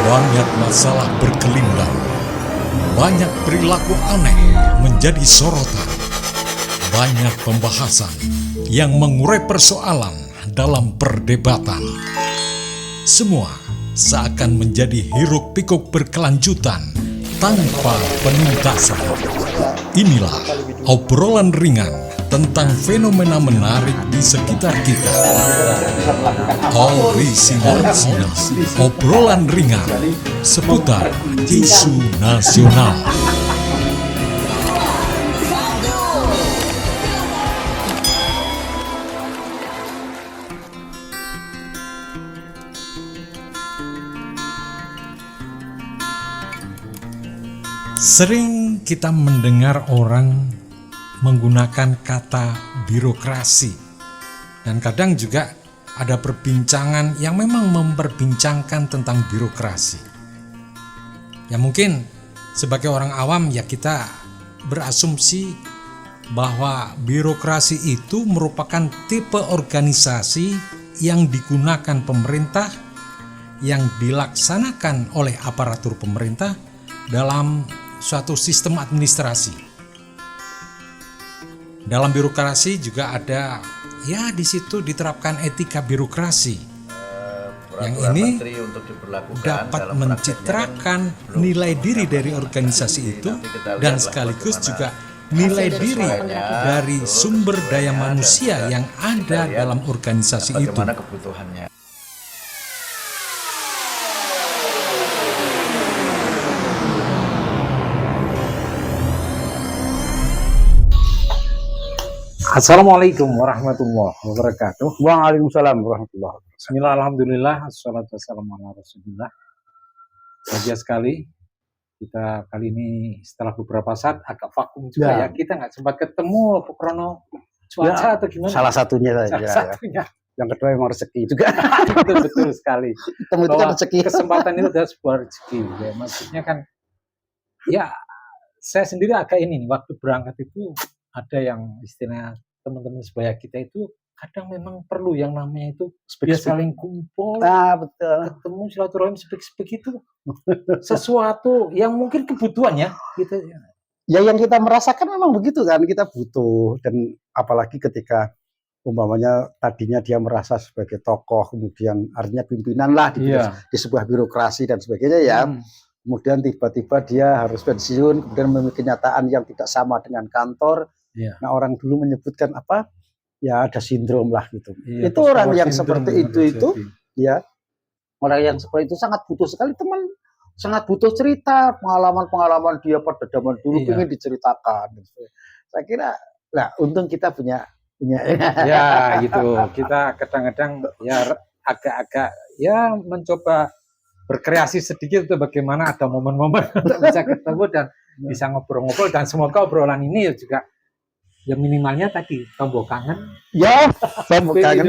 Banyak masalah berkelindan, banyak perilaku aneh menjadi sorotan, banyak pembahasan yang mengurai persoalan dalam perdebatan. Semua seakan menjadi hiruk-pikuk berkelanjutan tanpa penuntasan. Inilah obrolan ringan tentang fenomena menarik di sekitar kita. Orisinasi, obrolan ringan seputar isu nasional. Sering kita mendengar orang menggunakan kata birokrasi, dan kadang juga ada perbincangan yang memang memperbincangkan tentang birokrasi. Ya mungkin sebagai orang awam ya kita berasumsi bahwa birokrasi itu merupakan tipe organisasi yang digunakan pemerintah, yang dilaksanakan oleh aparatur pemerintah dalam suatu sistem administrasi. Dalam birokrasi juga ada, ya di situ diterapkan etika birokrasi. Yang ini dapat mencitrakan nilai diri dari organisasi itu dan sekaligus juga nilai diri dari sumber daya manusia yang ada dalam organisasi itu. Assalamualaikum warahmatullahi wabarakatuh. Waalaikumsalam warahmatullahi wabarakatuh. Bismillah, alhamdulillah, assalatu wassalamu ala rasulillah. Bahagia sekali kita kali ini setelah beberapa saat agak vakum juga ya. Kita nggak sempat ketemu Krono cuaca atau gimana? Salah satunya saja. Salah satunya. Yang kedua memang rezeki juga. Betul sekali. Temu itu kan rezeki. Kesempatan itu adalah sebuah rezeki. Ya, maksudnya kan, ya saya sendiri agak ini waktu berangkat itu ada yang istilah teman-teman sebaya kita itu kadang memang perlu yang namanya itu saling kumpul, betul. ketemu silaturahim speak itu sesuatu yang mungkin kebutuhan ya kita. Ya yang kita merasakan memang begitu kan, kita butuh, dan apalagi ketika umpamanya tadinya dia merasa sebagai tokoh, kemudian artinya pimpinan lah di sebuah birokrasi dan sebagainya ya. Kemudian tiba-tiba dia harus pensiun, kemudian memiliki kenyataan yang tidak sama dengan kantor. Nah orang dulu menyebutkan apa? Ya ada sindrom lah gitu. Itu orang yang seperti itu ya, orang yang seperti itu sangat butuh sekali teman, sangat butuh cerita pengalaman-pengalaman dia pada zaman dulu ingin diceritakan. Saya kira, nah untung kita punya ya gitu. Kita kadang-kadang ya agak-agak ya mencoba berkreasi sedikit untuk bagaimana ada momen-momen untuk bisa ketemu dan bisa ngobrol-ngobrol, dan semoga obrolan ini juga ya minimalnya tadi tombol kangen. Ya, tombol kangen.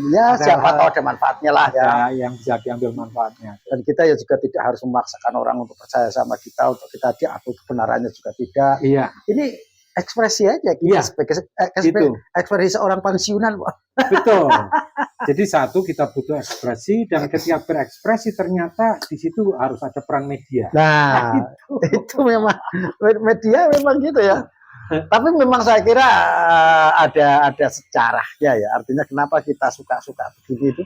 Ya, siapa tahu ada manfaatnya lah ya. Yang bisa diambil manfaatnya. Dan kita ya juga tidak harus memaksakan orang untuk percaya sama kita, untuk kita diakui kebenarannya juga tidak. Iya. Ini ekspresi aja kita sebagai ekspresi seorang pensiunan. Betul. Jadi satu, kita butuh ekspresi, dan ketika berekspresi ternyata di situ harus ada peran media. Nah, itu memang media memang gitu ya. Tapi memang saya kira ada sejarahnya ya. Artinya kenapa kita suka-suka begini itu?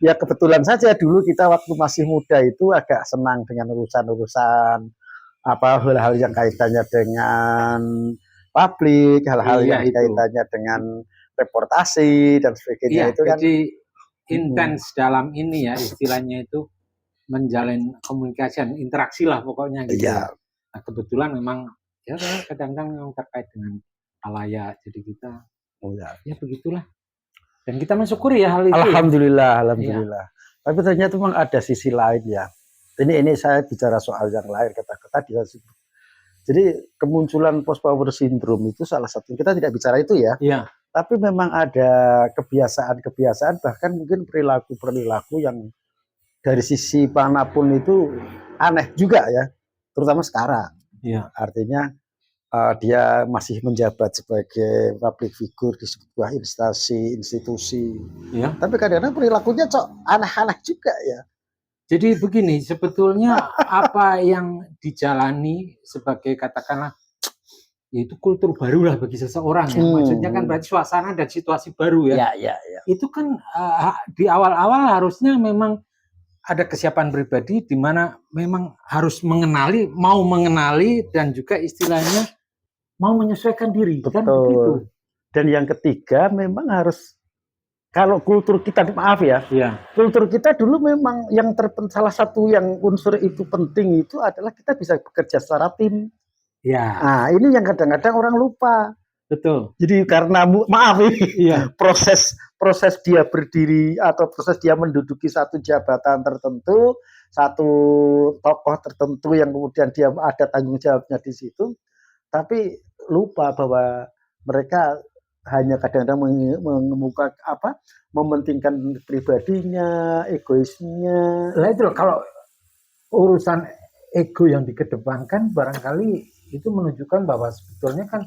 Ya kebetulan saja dulu kita waktu masih muda itu agak senang dengan urusan-urusan hal-hal yang kaitannya dengan publik, hal-hal yang kaitannya dengan reportasi dan sebagainya itu kan. Jadi intens dalam ini ya, istilahnya itu menjalin komunikasi, interaksi lah pokoknya gitu. Iya. Nah, kebetulan memang ya kadang-kadang yang terkait dengan halayak, jadi kita ya begitulah, dan kita mensyukuri ya hal itu. Alhamdulillah. Tapi ternyata memang ada sisi lain ya. Ini saya bicara soal yang lain, kata-kata dia. Jadi kemunculan post power syndrome itu salah satu, kita tidak bicara itu ya. Tapi memang ada kebiasaan bahkan mungkin perilaku yang dari sisi manapun itu aneh juga ya, terutama sekarang. Artinya dia masih menjabat sebagai public figure di sebuah institusi. Tapi kadang-kadang perilakunya aneh-aneh juga ya. Jadi begini, sebetulnya apa yang dijalani sebagai katakanlah itu kultur baru lah bagi seseorang ya. Maksudnya kan berarti suasana dan situasi baru ya. Itu kan di awal-awal harusnya memang ada kesiapan pribadi di mana memang harus mengenali, mau mengenali dan juga istilahnya mau menyesuaikan diri. Betul. Kan begitu. Dan yang ketiga memang harus, kalau kultur kita, maaf ya, kultur kita dulu memang yang salah satu yang unsur itu penting itu adalah kita bisa bekerja secara tim. Ya. Nah, ini yang kadang-kadang orang lupa. Betul. Jadi karena maaf ini, proses dia berdiri atau proses dia menduduki satu jabatan tertentu, satu tokoh tertentu yang kemudian dia ada tanggung jawabnya di situ, tapi lupa bahwa mereka hanya kadang-kadang mengemuka mementingkan pribadinya, egoisnya. Nah itu loh, kalau urusan ego yang dikedepankan barangkali itu menunjukkan bahwa sebetulnya kan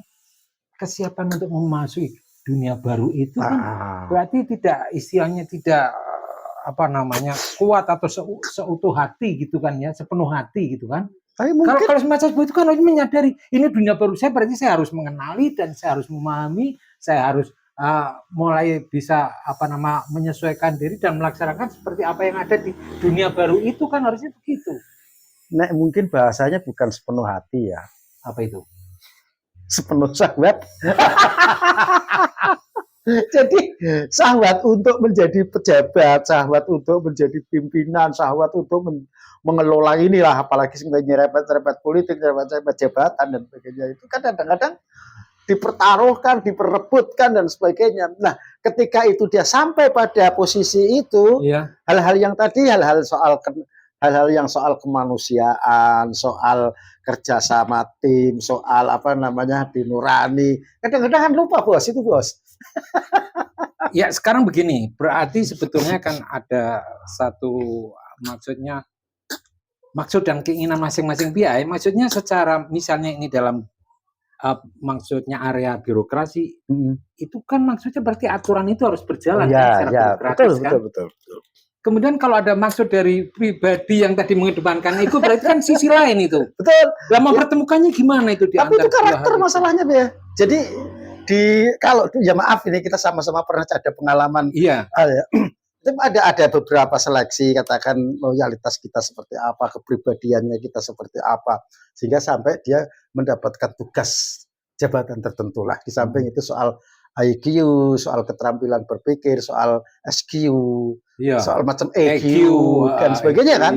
kesiapan untuk memasuki dunia baru itu kan berarti tidak, istilahnya tidak kuat atau seutuh hati gitu kan ya, sepenuh hati gitu kan. Kalau semacam itu kan harus menyadari ini dunia baru saya, berarti saya harus mengenali dan saya harus memahami, saya harus mulai bisa menyesuaikan diri dan melaksanakan seperti apa yang ada di dunia baru itu kan, harusnya begitu. Nah, mungkin bahasanya bukan sepenuh hati ya. Apa itu? Sepenuh syahwat. Jadi syahwat untuk menjadi pejabat, syahwat untuk menjadi pimpinan, syahwat untuk mengelola inilah, apalagi nyerempet politik, nyerempet jabatan dan sebagainya, itu kan kadang-kadang dipertaruhkan, diperebutkan dan sebagainya. Nah, ketika itu dia sampai pada posisi itu, hal-hal yang tadi, hal-hal yang soal kemanusiaan, soal kerjasama tim, soal hati nurani, kadang-kadang kan lupa bos itu bos. Ya sekarang begini, berarti sebetulnya kan ada satu maksud dan keinginan masing-masing pihak. Maksudnya secara misalnya ini dalam maksudnya area birokrasi, itu kan maksudnya berarti aturan itu harus berjalan secara birokratis kan. Betul. Kemudian kalau ada maksud dari pribadi yang tadi mengedepankan itu, berarti kan sisi lain itu. Betul. Lah mempertemukan gimana itu di Tapi itu karakter masalahnya ya. Jadi kalau ya maaf ini kita sama-sama pernah ada pengalaman. Iya. Ada beberapa seleksi, katakan loyalitas kita seperti apa, kepribadiannya kita seperti apa, sehingga sampai dia mendapatkan tugas jabatan tertentu lah. Di samping itu soal IQ, soal keterampilan berpikir, soal SQ, soal macam EQ dan sebagainya kan.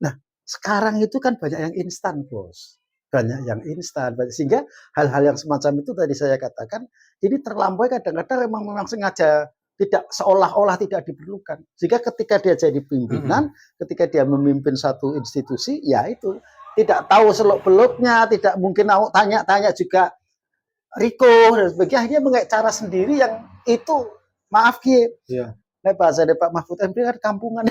Nah, sekarang itu kan banyak yang instan, bos. Banyak yang instan, sehingga hal-hal yang semacam itu tadi saya katakan ini terlampaui, kadang-kadang memang sengaja tidak, seolah-olah tidak diperlukan. Sehingga ketika dia jadi pimpinan, ketika dia memimpin satu institusi, ya itu tidak tahu seluk-beluknya, tidak mungkin tanya-tanya juga Riko dan sebagainya, dia pakai cara sendiri yang itu maaf nah bahasa dari Pak Mahfud MD kan kampungan.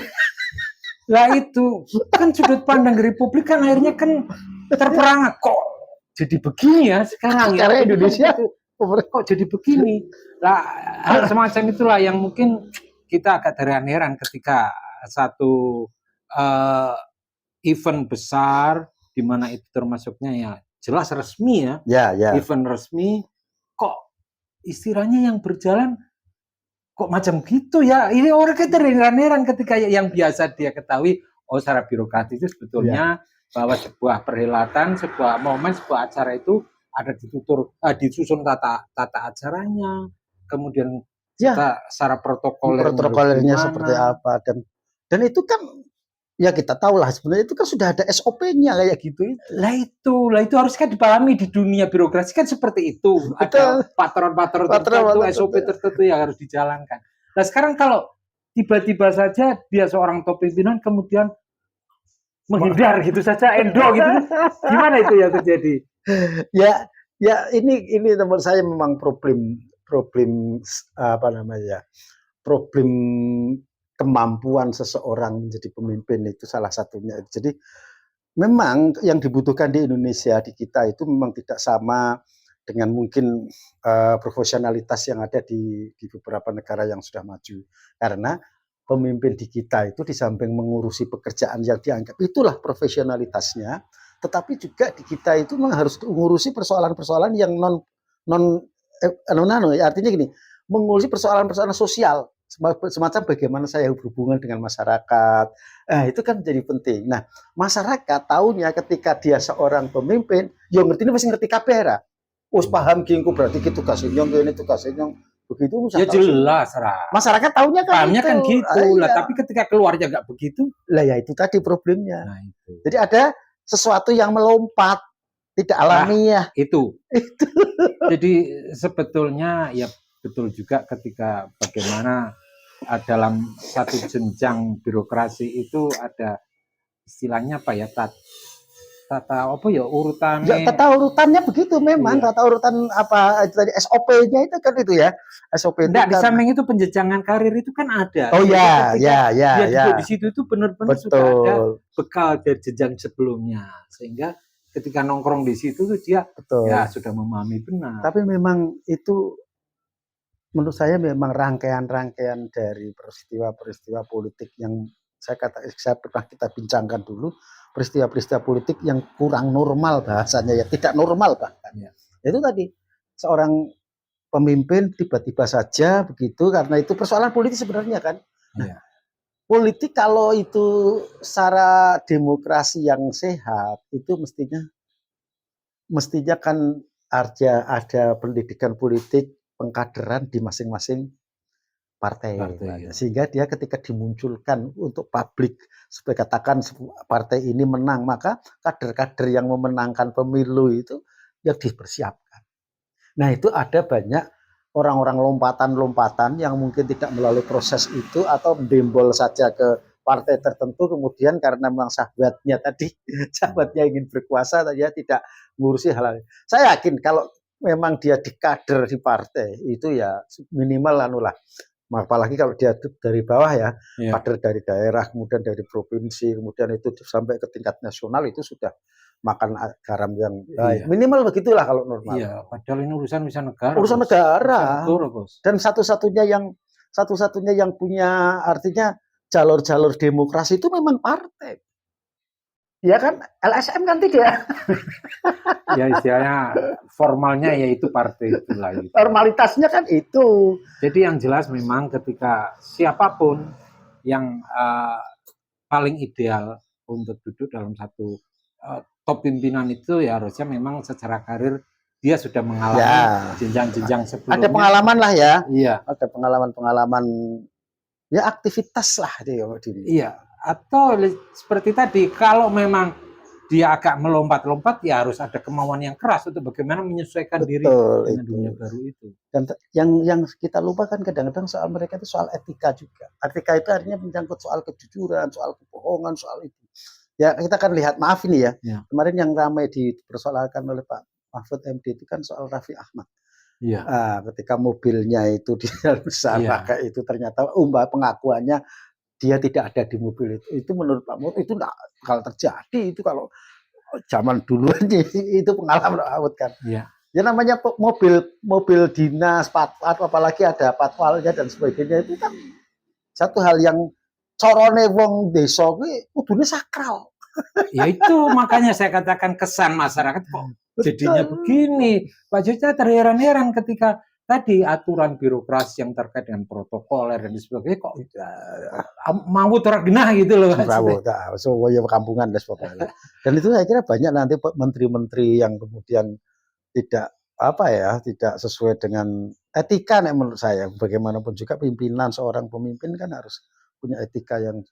Lah itu kan sudut pandang dari publik kan akhirnya kan terperangah, kok jadi begini ya sekarang ya Indonesia. Kok jadi begini lah, hal semacam itulah yang mungkin kita agak terheran-heran ketika satu event besar di mana itu termasuknya ya jelas resmi event resmi, kok istilahnya yang berjalan kok macam gitu ya. Ini orang kita terheran-heran ketika yang biasa dia ketahui secara birokratis itu sebetulnya bahwa sebuah perhelatan, sebuah momen, sebuah acara itu ada disusun tata acaranya, kemudian secara protokolernya seperti apa, dan itu kan ya kita tahu lah sebenarnya itu kan sudah ada SOP-nya kayak gitu. Lah itu harus kan dipahami di dunia birokrasi kan seperti itu. Betul. Ada patron tertentu, SOP tertentu yang harus dijalankan. Nah sekarang kalau tiba-tiba saja dia seorang top pimpinan kemudian menghindar gitu saja, endo gitu, gimana itu yang terjadi? Ya ini menurut saya memang problem problem kemampuan seseorang menjadi pemimpin itu salah satunya. Jadi memang yang dibutuhkan di Indonesia, di kita itu memang tidak sama dengan mungkin profesionalitas yang ada di beberapa negara yang sudah maju. Karena pemimpin di kita itu di samping mengurusi pekerjaan yang dianggap itulah profesionalitasnya, tetapi juga di kita itu memang harus mengurusi persoalan-persoalan yang artinya gini, mengurusi persoalan-persoalan sosial, semacam bagaimana saya berhubungan dengan masyarakat. Itu kan jadi penting. Nah, masyarakat tahunya ketika dia seorang pemimpin, yang ngerti ini masih ngerti kabeh. Paham gingku berarti gitu kasihnya ini tuh kasihnya begitu ya jelas masyarakat tahunya kan pahamnya kan gitu lah, tapi ketika keluarnya nggak begitu lah, ya itu tadi problemnya. Nah, itu. Jadi ada sesuatu yang melompat tidak alamiah itu jadi sebetulnya ya betul juga ketika bagaimana dalam satu jenjang birokrasi itu ada istilahnya apa ya, tata apa ya urutannya. Ya, tata urutannya begitu memang. Tata urutan apa tadi SOP-nya itu kan itu ya. SOP itu. Di samping itu penjenjangan karir itu kan ada. Oh ya, ya. Di situ itu benar-benar sudah ada bekal dari jenjang sebelumnya, sehingga ketika nongkrong di situ tuh dia ya sudah memahami benar. Tapi memang itu menurut saya memang rangkaian-rangkaian dari peristiwa-peristiwa politik yang saya pernah kita bincangkan dulu, peristiwa-peristiwa politik yang kurang normal bahasanya, ya tidak normal bahkan. Ya. Itu tadi seorang pemimpin tiba-tiba saja begitu, karena itu persoalan politik sebenarnya kan. Ya. Politik kalau itu secara demokrasi yang sehat itu mestinya kan ada pendidikan politik, pengkaderan di masing-masing partai. Sehingga dia ketika dimunculkan untuk publik, sebagai katakan partai ini menang, maka kader-kader yang memenangkan pemilu itu yang dipersiapkan. Nah, itu ada banyak orang-orang lompatan-lompatan yang mungkin tidak melalui proses itu atau dembol saja ke partai tertentu, kemudian karena memang sahabatnya ingin berkuasa, dia tidak mengurusi hal-hal. Saya yakin kalau memang dia dikader di partai itu ya minimal apalagi kalau dia dari bawah ya, kader dari daerah, kemudian dari provinsi, kemudian itu sampai ke tingkat nasional, itu sudah makan garam yang baik. Minimal begitulah kalau normal. Iya, padahal ini urusan negara. Urusan negara. Dan satu-satunya yang punya artinya jalur-jalur demokrasi itu memang partai. Ya kan, LSM kan tidak. Ya istilahnya formalnya yaitu partai itulah. Itu. Formalitasnya kan itu. Jadi yang jelas memang ketika siapapun yang paling ideal untuk duduk dalam satu top pimpinan itu ya harusnya memang secara karir dia sudah mengalami jenjang-jenjang sebelumnya. Ada pengalaman lah ya. Iya. Ada pengalaman ya aktivitas lah dia. Iya. Atau seperti tadi, kalau memang dia agak melompat-lompat, ya harus ada kemauan yang keras untuk bagaimana menyesuaikan diri dengan dunia baru itu. Dan yang kita lupakan kadang-kadang soal mereka itu soal etika juga. Etika itu artinya menyangkut soal kejujuran, soal kebohongan, soal itu. Ya kita kan lihat, maaf ini ya. Kemarin yang ramai dipersoalkan oleh Pak Mahfud MD itu kan soal Raffi Ahmad. Iya. Ketika mobilnya itu dia besar pakai itu, ternyata pengakuannya dia tidak ada di mobil itu menurut Pak Mahfud itu tidak bakal terjadi. Itu kalau zaman dulu itu pengalaman Pak Mahfud kan. Iya. Ya namanya mobil dinas, apalagi ada patwalnya dan sebagainya, itu kan satu hal yang corone wong desa kuwi kudune sakral. Ya itu makanya saya katakan kesan masyarakat kok jadinya begini. Pak Joca terheran-heran ketika tadi aturan birokrasi yang terkait dengan protokoler dan sebagainya kok mau tergenah gitu loh. Ya kampungan dan sebagainya. Dan itu saya kira banyak nanti menteri-menteri yang kemudian tidak tidak sesuai dengan etika menurut saya. Bagaimanapun juga seorang pemimpin kan harus punya etika yang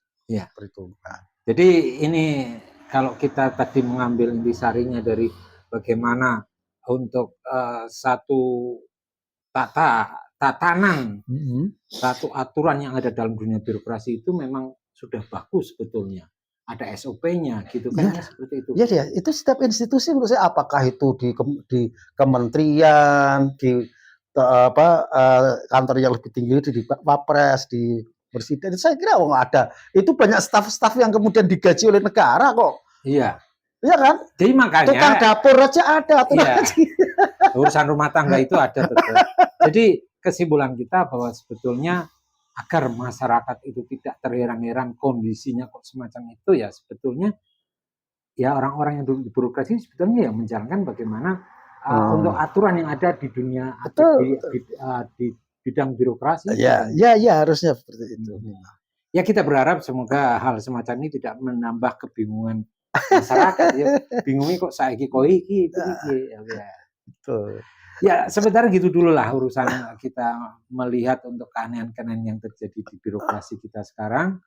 berhitungan. Jadi ini kalau kita tadi mengambil intisarinya dari bagaimana untuk satu tatanan, satu aturan yang ada dalam dunia birokrasi itu memang sudah bagus sebetulnya. Ada SOP-nya gitu kan, seperti itu. Iya, itu setiap institusi menurut saya, apakah itu di kementerian, di kantor yang lebih tinggi di Wapres, di Presiden, saya kira ada. Itu banyak staf-staf yang kemudian digaji oleh negara kok. Iya. Iya kan? Jadi makanya tukang dapur aja ada. Urusan rumah tangga itu ada betul. Jadi kesimpulan kita bahwa sebetulnya agar masyarakat itu tidak terheran-heran kondisinya kok semacam itu, ya sebetulnya ya orang-orang yang duduk di birokrasi sebetulnya yang menjalankan bagaimana untuk aturan yang ada di dunia di bidang birokrasi. Ya harusnya seperti itu. Ya kita berharap semoga hal semacam ini tidak menambah kebingungan masyarakat ya. Bingungnya kok saiki iki. Ya. Betul. Ya sebentar gitu dulu lah urusan kita melihat untuk keanehan-keanehan yang terjadi di birokrasi kita sekarang.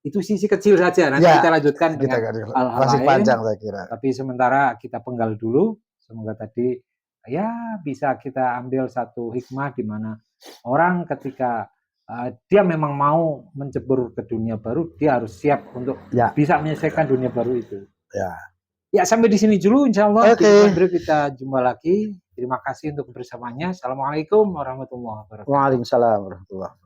Itu sisi kecil saja, nanti kita lanjutkan dengan hal-hal masih lain. Panjang saya kira. Tapi sementara kita penggal dulu. Semoga tadi ya bisa kita ambil satu hikmah di mana orang ketika dia memang mau menjebur ke dunia baru, dia harus siap untuk bisa menyelesaikan dunia baru itu. Ya sampai di sini dulu, insya Allah. Kita jumpa lagi. Terima kasih untuk kebersamaannya. Assalamualaikum warahmatullahi wabarakatuh. Waalaikumsalam warahmatullahi wabarakatuh.